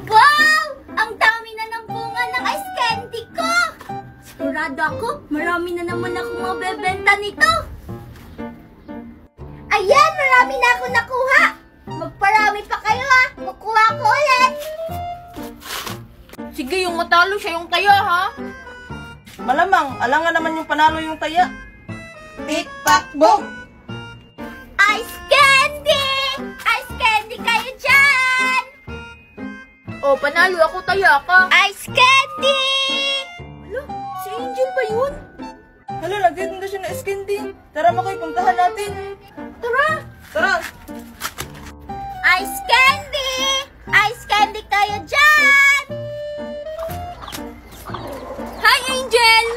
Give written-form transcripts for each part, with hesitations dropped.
Wow! Ang dami na ng bunga ng ice candy ko! Sigurado ako, marami na naman akong mabebenta nito. Ayan, marami na ako nakuha. Magparami pa kayo ha. Kukuha ko ulit. Sige, yung matalo siya yung taya ha. Malamang, alangan naman yung panalo yung taya. Tik-pak-boom! Ice candy! Ice candy kayo dyan! O, panalo ako, taya ka. Ice candy! Hala, si Angel ba yun? Hala, nagtitinda siya ng ice candy. Tara Makoy, puntahan natin. Tara! Tara! Ice candy! Ice candy kayo dyan! Hi, Angel!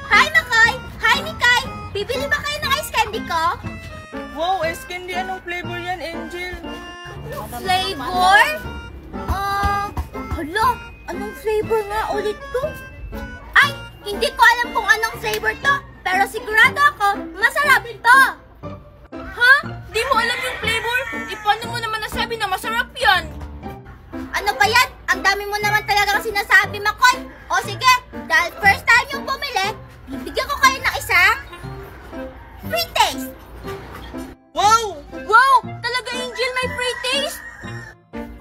Hi, Makoy! Hi, Mikay! Bibili ba kayo ng ice candy ko? Wow, ice candy. Anong flavor yan, Angel? Flavor? Hala, anong flavor nga ulit to? Ay, hindi ko alam kung anong flavor to, pero sigurado ako, masarap ito! Ha? Di mo alam yung flavor? Paano mo naman nasabi na masarap yan? Ano ba yan? Ang dami mo naman talagang sinasabi, Makoy. O sige, dahil first time yung bumili, bibigyan ko kayo ng isang free taste. Wow! Wow! Talaga, Angel, may free taste?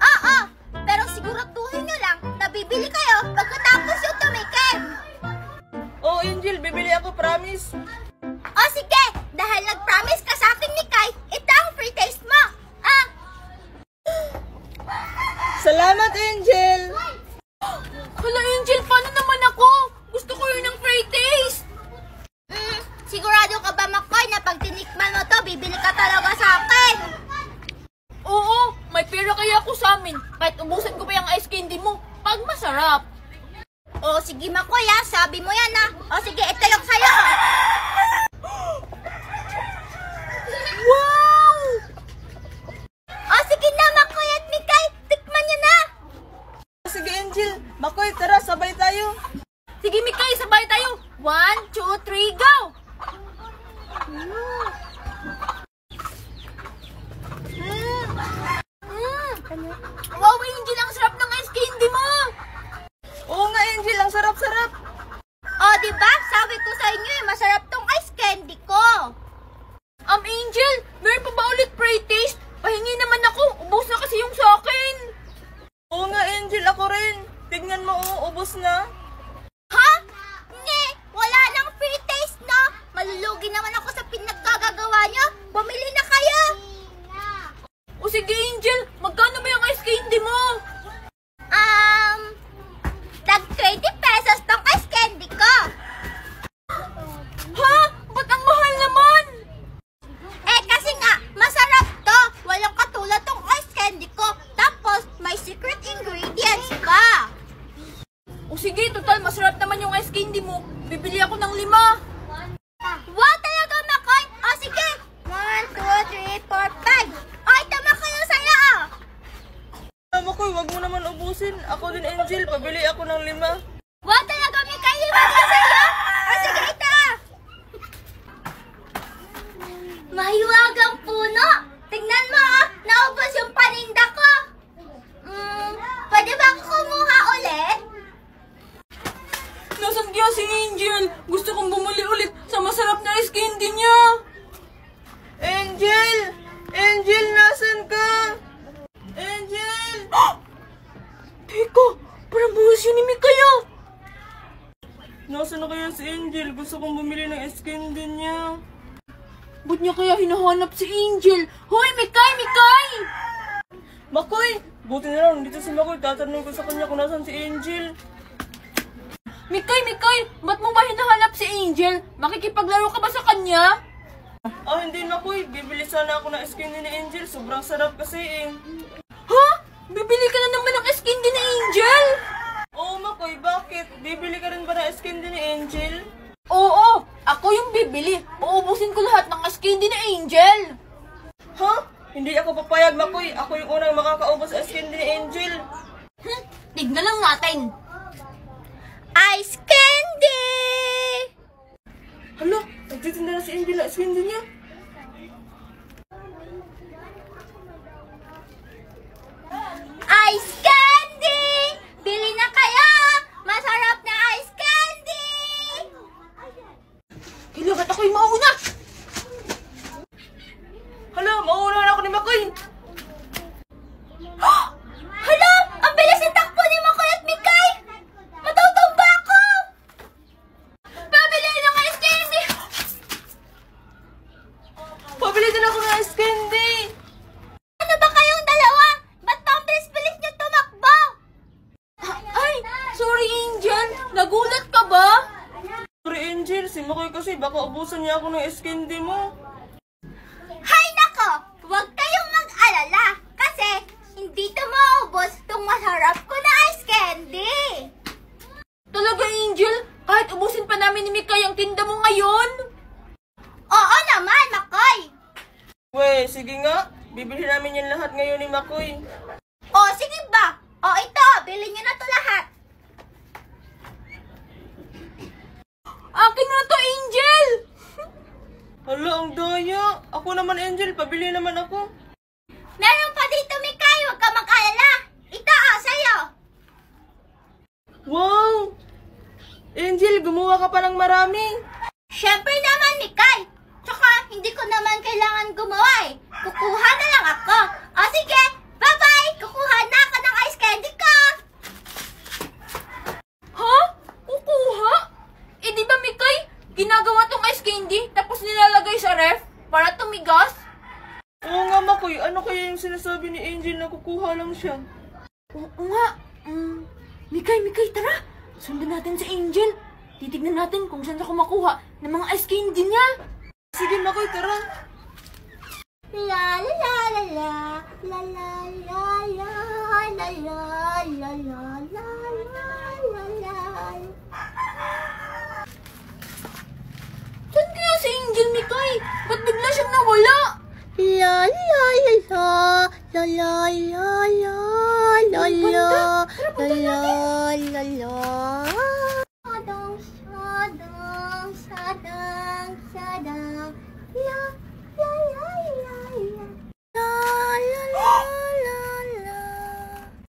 Oo, pero siguraduhin nyo lang na bibili kayo pagkatapos yung tumikim. Oh, Angel, bibili ako, promise. O sige, dahil nag-promise ka sa akin ni Kai, ito ang free taste mo. Salamat, Angel! Hala, Angel, paano naman ako? Gusto ko yun ng free taste. Sigurado ka ba, Makoy, na pag tinikman mo to, bibili ka talaga sa akin? Oo, may pera kaya ako sa amin. Kahit ubusan ko pa yung ice candy mo, pag masarap. O sige, Makoy, sabi mo yan O sige, ito yung sayo. Wow! O sige na, Makoy at Mikay, tikman nyo na. Sige, Angel. Makoy, tara, sabay tayo. Sige, Mikay, sabay tayo. 1, 2, 3, go! Wow, Angel, ang sarap ng ice candy mo! Oo nga, Angel, ang sarap-sarap. O diba, sabi ko sa inyo masarap tong ice candy ko. Angel, meron pa ba ulit free taste? Pahingi naman ako, ubos na kasi yung sa akin. Oo nga, Angel, ako rin. Tignan mo, ubos na. Ha? Nge, wala nang free taste no? Malulugi naman ako sa pinagkagagawa nyo. Bumili na kayo. O sige, Angel, magkano ba yung ice candy mo? Tag 20 pesos tong ice candy ko. Ha? Ba't ang mahal naman? Kasi nga, masarap to. Walang katulad tong ice candy ko. Tapos, may secret ingredients pa. O sige, total, masarap naman yung ice candy mo. Bibili ako ng 5. Wow, talaga, Makoy. O sige. 1, 2, 3, 4, 5. O, ito, Makoy, yung saya Makoy, wag mo naman ubusin. Ako din, Angel, pabili ako ng 5. Wow, talaga, Mikay, yung masaya. O sige, ito. Mahiwagang puno. Tingnan mo, naubos yung paninda ko. Pwede ba ako kumuha ulit? Nasaan kaya si Angel? Gusto kong bumuli ulit sa masarap na ice candy niya. Angel! Angel, nasan ka? Angel! Teka, parang buhos yun ni Mikaya. Nasaan na kaya si Angel? Gusto kong bumili ng ice candy niya. Ba't niya kaya hinahanap si Angel? Hoy, Mikay! Mikay! Makoy! Buti na lang, dito si Makoy. Tatanong ko sa kanya kung nasan si Angel. Mikay! Mikay! Ba't mo ba hinahanap si Angel? Makikipaglaro ka ba sa kanya? Hindi Makoy. Bibili sana ako ng ice candy ni Angel. Sobrang sarap kasi eh. Ha? Bibili ka na naman ng ice candy ni Angel? Oo Makoy, bakit? Bibili ka rin ba ng ice candy ni Angel? Oo! Ako yung bibili. Uubusin ko lahat ng ice candy ni Angel. Ha? Hindi ako papayag, Makoy. Ako yung unang makakaubos sa ice candy ni Angel. Tignan lang natin. Ice candy! Hala, nagtitinda na si Angel na ice candy niya. Makoy, kasi baka ubusan niya ako ng ice candy mo. Hay nako! Huwag kayong mag-alala kasi hindi ito maubos itong masarap ko na ice candy. Talaga, Angel? Kahit ubusin pa namin ni Mikay ang tinda mo ngayon? Oo naman, Makoy! We, sige nga. Bibili namin yan lahat ngayon ni Makoy. O, sige ba? O, ito, bilhin nyo na to lahat. Akin na to, Angel! Hala, ang daya. Ako naman, Angel. Pabili naman ako. Meron pa dito, Mikay. Huwag ka mag-alala. Ito, sa'yo. Wow! Angel, gumawa ka pa ng marami. Siyempre naman, Mikay. Tsaka, hindi ko naman kailangan gumawa eh. Kukuha na lang ako. O, sige. Bye-bye. Kukuha na ako ng ice candy ko. Ha? Kukuha? Eh, di ba, Mikay? Ginagawa tong ice candy, tapos nilalagay sa ref para tumigas? Oo nga, Makoy. Ano kaya yung sinasabi ni Angel na kukuha lang siya? Oo nga. Mikay, tara. Sundan natin si Angel. Titignan natin kung saan siya kumakuha ng mga ice candy niya. Sige, Makoy, tara. La la la la la la la la la la la la la la la. Saan kaya si Angel, Mikay? Ba't bigla siyang nawala? La la la la la la la la la la la la la. Sadang, sadang, sadang, sadang, la